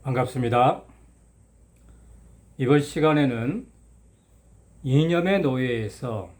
반갑습니다. 이번 시간에는 이념의 노예에서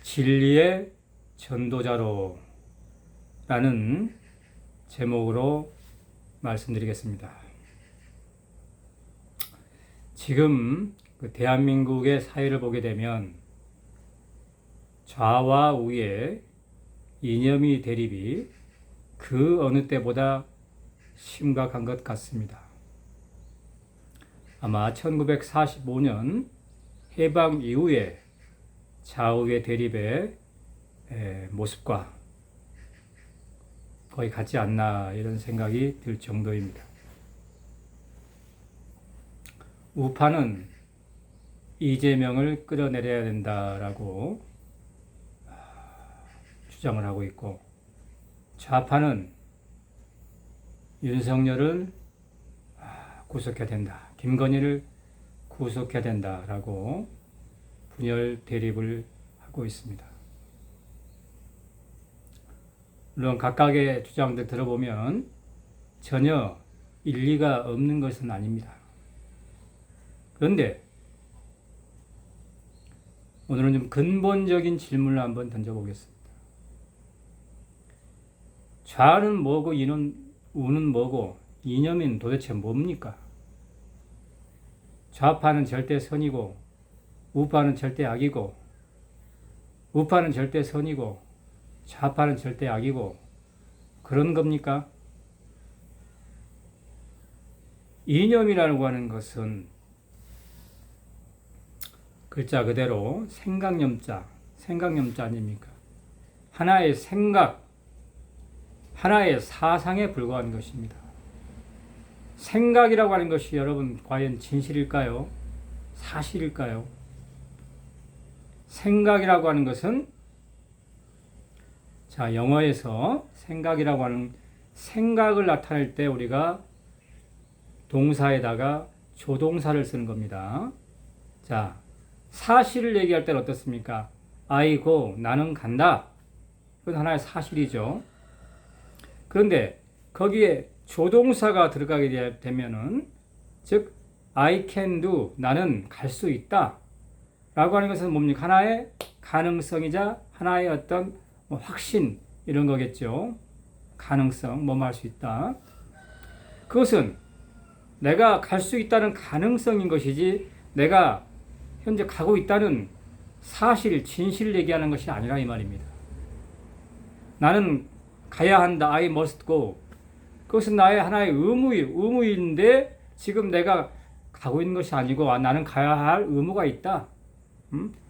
진리의 전도자로 라는 제목으로 말씀드리겠습니다. 지금 대한민국의 사회를 보게 되면 좌와 우의 이념의 대립이 그 어느 때보다 심각한 것 같습니다. 아마 1945년 해방 이후에 좌우의 대립의 모습과 거의 같지 않나 이런 생각이 들 정도입니다. 우파는 이재명을 끌어내려야 된다라고 주장을 하고 있고, 좌파는 윤석열을 구속해야 된다, 김건희를 구속해야 된다라고 분열 대립을 하고 있습니다. 물론 각각의 주장들 들어보면 전혀 일리가 없는 것은 아닙니다. 그런데 오늘은 좀 근본적인 질문을 한번 던져보겠습니다. 좌는 뭐고 우는 뭐고 이념은 도대체 뭡니까? 좌파는 절대 선이고 우파는 절대 악이고, 우파는 절대 선이고 좌파는 절대 악이고, 그런 겁니까? 이념이라고 하는 것은 글자 그대로 생각념자 아닙니까? 하나의 생각, 하나의 사상에 불과한 것입니다. 생각이라고 하는 것이 여러분 과연 진실일까요? 사실일까요? 생각이라고 하는 것은, 자, 영어에서 생각이라고 하는 생각을 나타낼 때 우리가 동사에다가 조동사를 쓰는 겁니다. 자, 사실을 얘기할 때는 어떻습니까? I go, 나는 간다. 그건 하나의 사실이죠. 그런데 거기에 조동사가 들어가게 되면은, 즉 I can do, 나는 갈 수 있다 라고 하는 것은 뭡니까? 하나의 가능성이자 하나의 어떤 확신, 이런 거겠죠. 가능성, 뭐뭐 할 수 있다. 그것은 내가 갈 수 있다는 가능성인 것이지 내가 현재 가고 있다는 사실, 진실을 얘기하는 것이 아니라 이 말입니다. 나는 가야 한다, I must go. 그것은 나의 하나의 의무인데 지금 내가 가고 있는 것이 아니고 나는 가야 할 의무가 있다.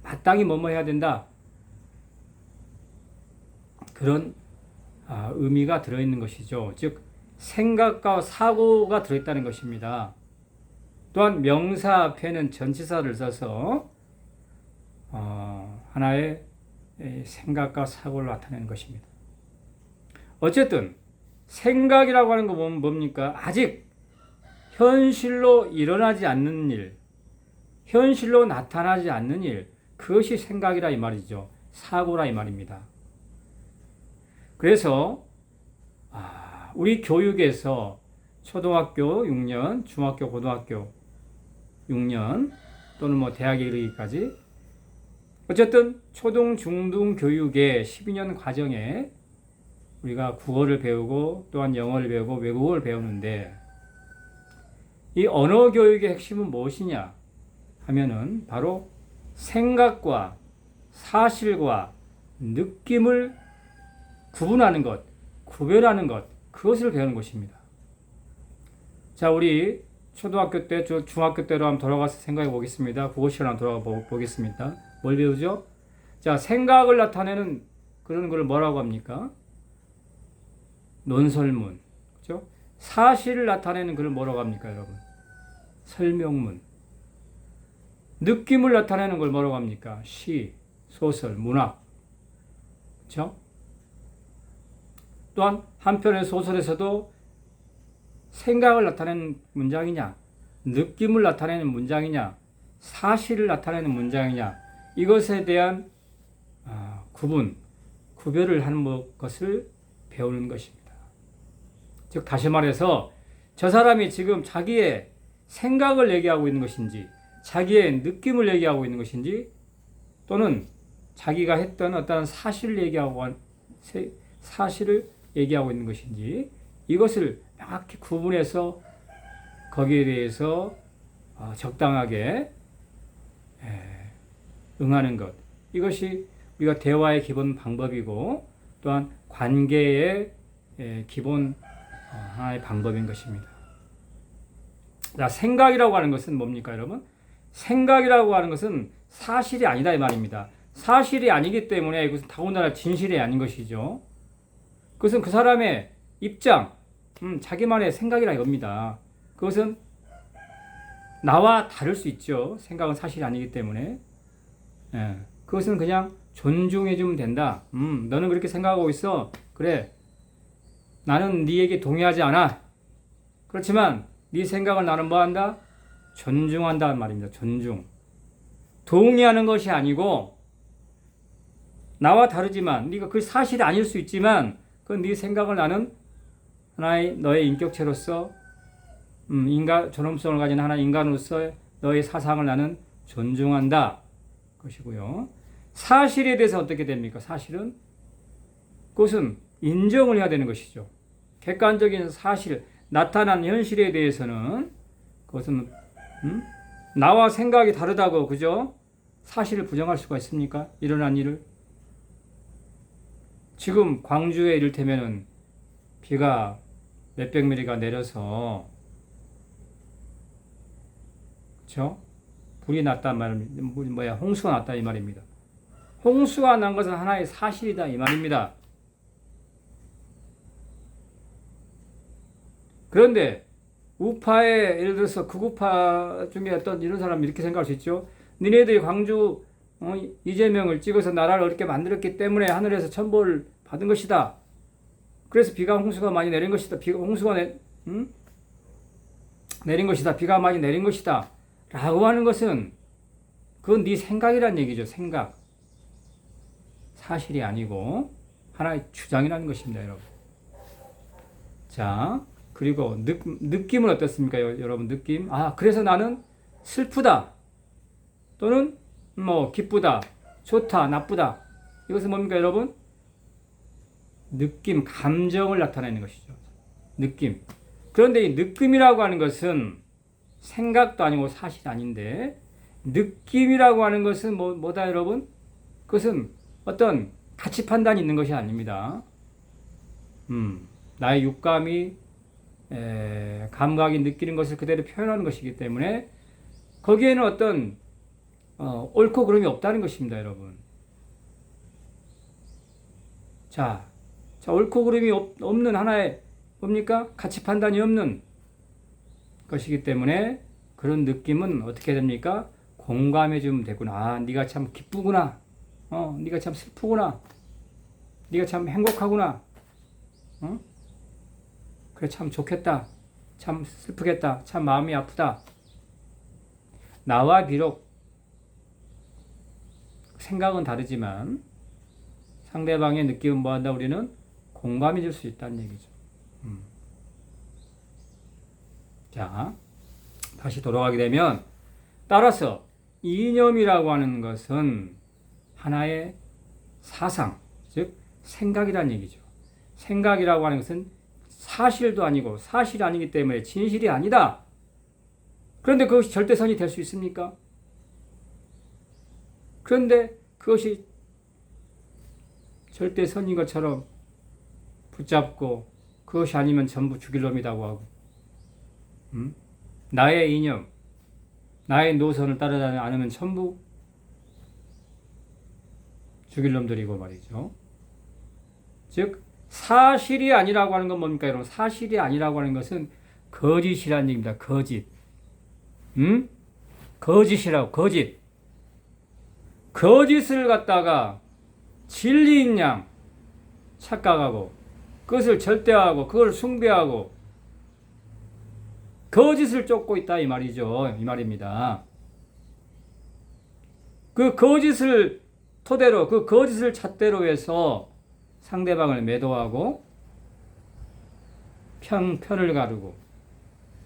마땅히 뭐뭐 해야 된다. 그런 의미가 들어있는 것이죠. 즉 생각과 사고가 들어있다는 것입니다. 또한 명사 앞에는 전치사를 써서 하나의 생각과 사고를 나타내는 것입니다. 어쨌든 생각이라고 하는 거 보면 뭡니까? 아직 현실로 일어나지 않는 일, 현실로 나타나지 않는 일, 그것이 생각이라 이 말이죠. 사고라 이 말입니다. 그래서 우리 교육에서 초등학교 6년, 중학교, 고등학교 6년 또는 대학에 이르기까지, 어쨌든 초등, 중등 교육의 12년 과정에 우리가 국어를 배우고 또한 영어를 배우고 외국어를 배우는데, 이 언어 교육의 핵심은 무엇이냐 하면은 바로 생각과 사실과 느낌을 구분하는 것, 구별하는 것, 그것을 배우는 것입니다. 자, 우리 초등학교 때, 중학교 때로 한번 돌아가서 생각해 보겠습니다. 국어 시간 한번 돌아가 보겠습니다. 뭘 배우죠? 자, 생각을 나타내는 그런 걸 뭐라고 합니까? 논설문. 그렇죠? 사실을 나타내는 걸 뭐라고 합니까, 여러분? 설명문. 느낌을 나타내는 걸 뭐라고 합니까? 시, 소설, 문학. 그렇죠? 또한 한편의 소설에서도 생각을 나타내는 문장이냐, 느낌을 나타내는 문장이냐, 사실을 나타내는 문장이냐, 이것에 대한 구별을 하는 것을 배우는 것입니다. 즉 다시 말해서 저 사람이 지금 자기의 생각을 얘기하고 있는 것인지, 자기의 느낌을 얘기하고 있는 것인지, 또는 자기가 했던 어떤 사실을 얘기하고 있는 것인지, 이것을 명확히 구분해서 거기에 대해서 적당하게 응하는 것. 이것이 우리가 대화의 기본 방법이고, 또한 관계의 기본 하나의 방법인 것입니다. 자, 생각이라고 하는 것은 뭡니까, 여러분? 생각이라고 하는 것은 사실이 아니다 이 말입니다. 사실이 아니기 때문에 이것은 더군다나 진실이 아닌 것이죠. 그것은 그 사람의 입장, 자기만의 생각이라 이겁니다. 그것은 나와 다를 수 있죠. 생각은 사실이 아니기 때문에. 그것은 그냥 존중해주면 된다. 너는 그렇게 생각하고 있어. 그래. 나는 네 얘기 동의하지 않아. 그렇지만 네 생각을 나는 뭐한다? 존중한다는 말입니다. 존중. 동의하는 것이 아니고 나와 다르지만 네가 그 사실이 아닐 수 있지만 그건 네 생각을 나는 하나의 너의 인격체로서 존엄성을 가진 하나의 인간으로서 너의 사상을 나는 존중한다. 것이고요. 사실에 대해서 어떻게 됩니까? 사실은 그것은 인정을 해야 되는 것이죠. 객관적인 사실, 나타난 현실에 대해서는 그것은 나와 생각이 다르다고 그죠? 사실을 부정할 수가 있습니까? 일어난 일을. 지금 광주에 이를테면은 비가 몇백 미리가 내려서 그렇죠? 불이 났단 말입니다. 홍수가 났다 이 말입니다. 홍수가 난 것은 하나의 사실이다 이 말입니다. 그런데 우파의 예를 들어서 극우파 중에 어떤 이런 사람이 이렇게 생각할 수 있죠. 니네들이 광주 이재명을 찍어서 나라를 어렵게 만들었기 때문에 하늘에서 천벌을 받은 것이다. 그래서 비가 홍수가 많이 내린 것이다. 홍수가 내린 것이다. 비가 많이 내린 것이다. 라고 하는 것은 그건 네 생각이란 얘기죠. 생각. 사실이 아니고 하나의 주장이라는 것입니다. 여러분. 자, 그리고 느낌은 어떻습니까? 여러분 느낌. 그래서 나는 슬프다. 또는 기쁘다. 좋다. 나쁘다. 이것은 뭡니까 여러분? 느낌, 감정을 나타내는 것이죠. 느낌. 그런데 이 느낌이라고 하는 것은 생각도 아니고 사실 아닌데 느낌이라고 하는 것은 뭐다 여러분? 그것은 어떤 가치 판단이 있는 것이 아닙니다. 나의 육감이 감각이 느끼는 것을 그대로 표현하는 것이기 때문에 거기에는 어떤 옳고 그름이 없다는 것입니다, 여러분. 자, 옳고 그름이 없는 하나의 뭡니까? 가치 판단이 없는 것이기 때문에 그런 느낌은 어떻게 됩니까? 공감해 주면 되구나. 네가 참 기쁘구나. 네가 참 슬프구나. 네가 참 행복하구나. 그래 참 좋겠다. 참 슬프겠다. 참 마음이 아프다. 나와 비록 생각은 다르지만 상대방의 느낌은 뭐한다? 우리는 공감해 줄 수 있다는 얘기죠. 자, 다시 돌아가게 되면 따라서 이념이라고 하는 것은 하나의 사상, 즉 생각이라는 얘기죠. 생각이라고 하는 것은 사실도 아니고 사실이 아니기 때문에 진실이 아니다. 그런데 그것이 절대선이 될 수 있습니까? 그런데 그것이 절대선인 것처럼 붙잡고 그것이 아니면 전부 죽일 놈이라고 하고 나의 이념, 나의 노선을 따르지 않으면 전부 죽일 놈들이고 말이죠. 즉 사실이 아니라고 하는 건 뭡니까 여러분? 사실이 아니라고 하는 것은 거짓이라는 얘기입니다. 거짓. 거짓이라고 거짓. 거짓을 갖다가 진리인 양 착각하고 그것을 절대화하고 그걸 숭배하고 거짓을 쫓고 있다 이 말이죠. 이 말입니다. 그 거짓을 토대로 그 거짓을 잣대로 해서 상대방을 매도하고 편을 가르고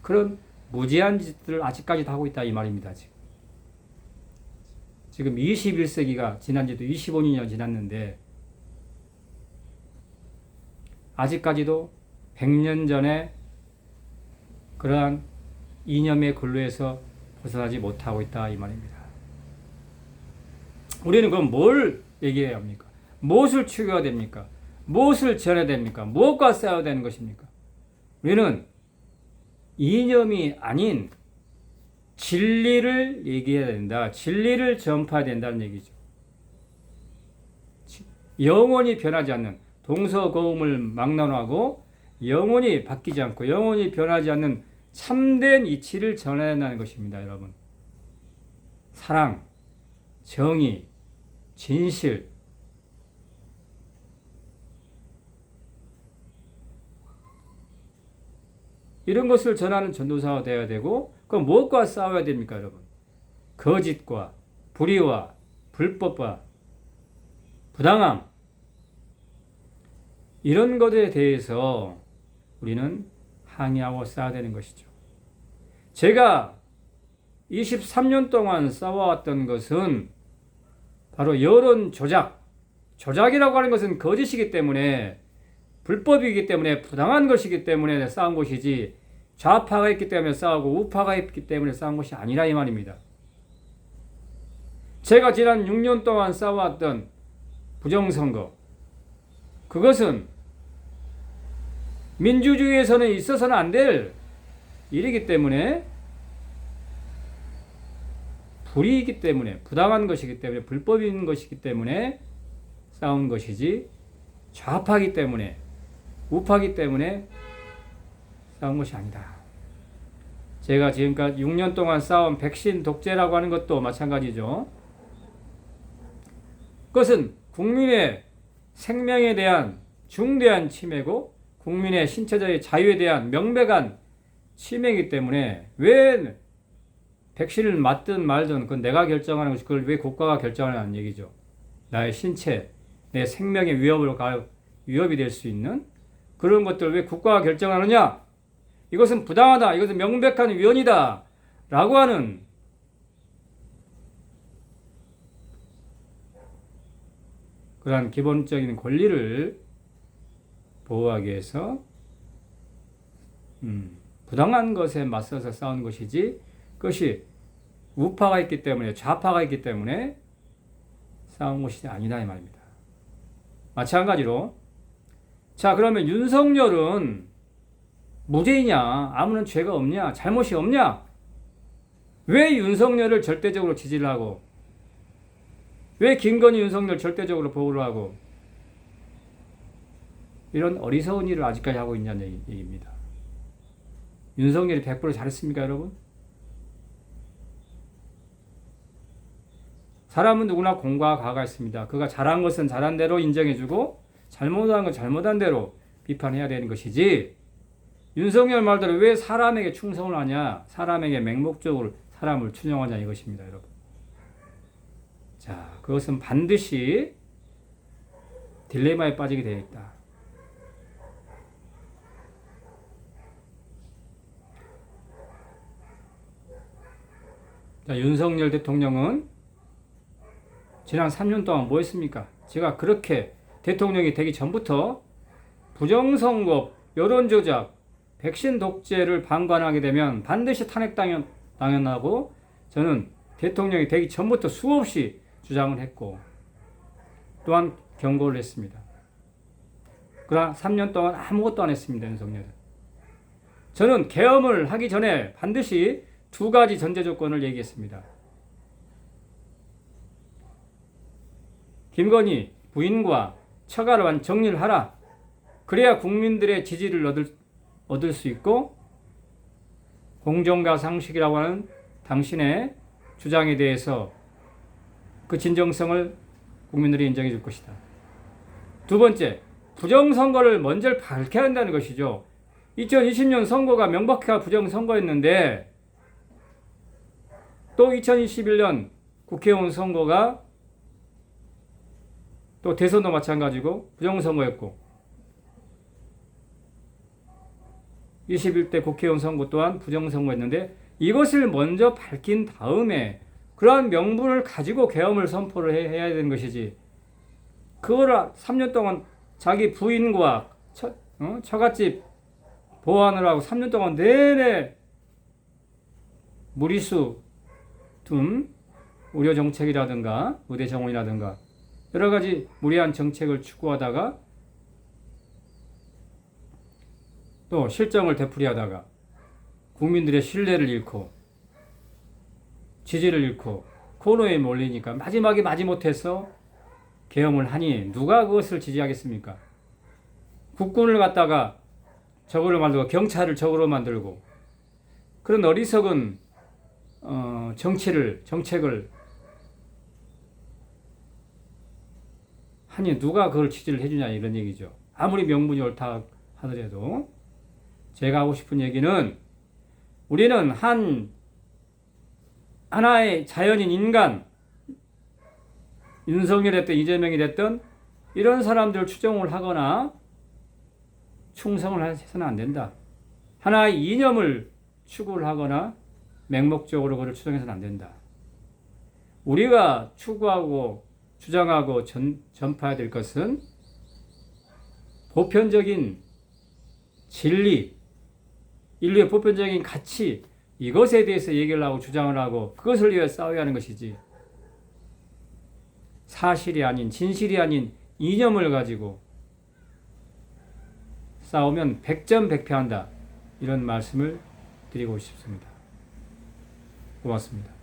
그런 무지한 짓들을 아직까지도 하고 있다 이 말입니다. 지금 21세기가 지난 지도 25년이 지났는데 아직까지도 100년 전에 그러한 이념의 근로에서 벗어나지 못하고 있다 이 말입니다. 우리는 그럼 뭘 얘기해야 합니까? 무엇을 추구해야 됩니까? 무엇을 지어야 됩니까? 무엇과 싸워야 되는 것입니까? 우리는 이념이 아닌 진리를 얘기해야 된다. 진리를 전파해야 된다는 얘기죠. 영원히 변하지 않는 동서고음을 막론하고 영원히 바뀌지 않고 영원히 변하지 않는 참된 이치를 전해야 한다는 것입니다. 여러분. 사랑, 정의, 진실, 이런 것을 전하는 전도사가 되어야 되고, 그럼 무엇과 싸워야 됩니까, 여러분? 거짓과 불의와 불법과 부당함, 이런 것에 대해서 우리는 항의하고 싸워야 되는 것이죠. 제가 23년 동안 싸워왔던 것은 바로 여론 조작이라고 하는 것은 거짓이기 때문에, 불법이기 때문에, 부당한 것이기 때문에 싸운 것이지, 좌파가 있기 때문에 싸우고 우파가 있기 때문에 싸운 것이 아니라 이 말입니다. 제가 지난 6년 동안 싸워왔던 부정선거, 그것은 민주주의에서는 있어서는 안 될 일이기 때문에, 불이기 때문에, 부당한 것이기 때문에, 불법인 것이기 때문에 싸운 것이지, 좌파기 때문에, 우파기 때문에 싸운 것이 아니다. 제가 지금까지 6년 동안 싸운 백신 독재라고 하는 것도 마찬가지죠. 그것은 국민의 생명에 대한 중대한 침해고 국민의 신체적인 자유에 대한 명백한 침해이기 때문에, 왜 백신을 맞든 말든 그건 내가 결정하는 것이, 그걸 왜 국가가 결정하는 얘기죠. 나의 신체, 내 생명의 위협이 될 수 있는 그런 것들을 왜 국가가 결정하느냐? 이것은 부당하다. 이것은 명백한 위헌이다. 라고 하는 그러한 기본적인 권리를 보호하기 위해서 부당한 것에 맞서서 싸우는 것이지, 그것이 우파가 있기 때문에, 좌파가 있기 때문에 싸운 것이 아니다 이 말입니다. 마찬가지로, 자, 그러면 윤석열은 무죄이냐? 아무런 죄가 없냐? 잘못이 없냐? 왜 윤석열을 절대적으로 지지를 하고, 왜 김건희 윤석열 절대적으로 보호를 하고, 이런 어리석은 일을 아직까지 하고 있냐는 얘기입니다. 윤석열이 100% 잘했습니까, 여러분? 사람은 누구나 공과 과가 있습니다. 그가 잘한 것은 잘한 대로 인정해주고, 잘못한 건 잘못한 대로 비판해야 되는 것이지, 윤석열 말대로 왜 사람에게 충성을 하냐, 사람에게 맹목적으로 사람을 추종하냐 이것입니다, 여러분. 자, 그것은 반드시 딜레마에 빠지게 되어 있다. 자, 윤석열 대통령은 지난 3년 동안 뭐 했습니까? 제가 그렇게 대통령이 되기 전부터 부정선거, 여론조작, 백신 독재를 방관하게 되면 반드시 탄핵당연하고, 저는 대통령이 되기 전부터 수없이 주장을 했고 또한 경고를 했습니다. 그러나 3년 동안 아무것도 안 했습니다. 윤석열은. 저는 계엄을 하기 전에 반드시 두 가지 전제 조건을 얘기했습니다. 김건희 부인과 처가를 정리를 하라. 그래야 국민들의 지지를 얻을 수 있고, 공정과 상식이라고 하는 당신의 주장에 대해서 그 진정성을 국민들이 인정해 줄 것이다. 두 번째, 부정선거를 먼저 밝혀야 한다는 것이죠. 2020년 선거가 명백한 부정선거였는데, 또 2021년 국회의원 선거가 또 대선도 마찬가지고 부정선거였고, 21대 국회의원 선거 또한 부정선거였는데 이것을 먼저 밝힌 다음에 그러한 명분을 가지고 계엄을 선포를 해야 되는 것이지. 그거를 3년 동안 자기 부인과 처갓집 보호하느라고 3년 동안 내내 무리수 둔 의료 정책이라든가 의대 정원이라든가 여러 가지 무리한 정책을 추구하다가 또 실정을 되풀이하다가 국민들의 신뢰를 잃고 지지를 잃고 코너에 몰리니까 마지막에 마지못해서 계엄을 하니 누가 그것을 지지하겠습니까? 국군을 갖다가 적으로 만들고 경찰을 적으로 만들고 그런 어리석은 정책을 하니 누가 그걸 지지를 해주냐 이런 얘기죠. 아무리 명분이 옳다 하더라도 제가 하고 싶은 얘기는 우리는 하나의 자연인 인간 윤석열이 됐든 이재명이 됐든 이런 사람들 추종을 하거나 충성을 해서는 안 된다. 하나의 이념을 추구를 하거나 맹목적으로 그를 추종해서는 안 된다. 우리가 추구하고 주장하고 전파해야 될 것은 보편적인 진리, 인류의 보편적인 가치, 이것에 대해서 얘기를 하고 주장을 하고 그것을 위해 싸워야 하는 것이지. 사실이 아닌, 진실이 아닌 이념을 가지고 싸우면 백전백패한다. 이런 말씀을 드리고 싶습니다. 고맙습니다.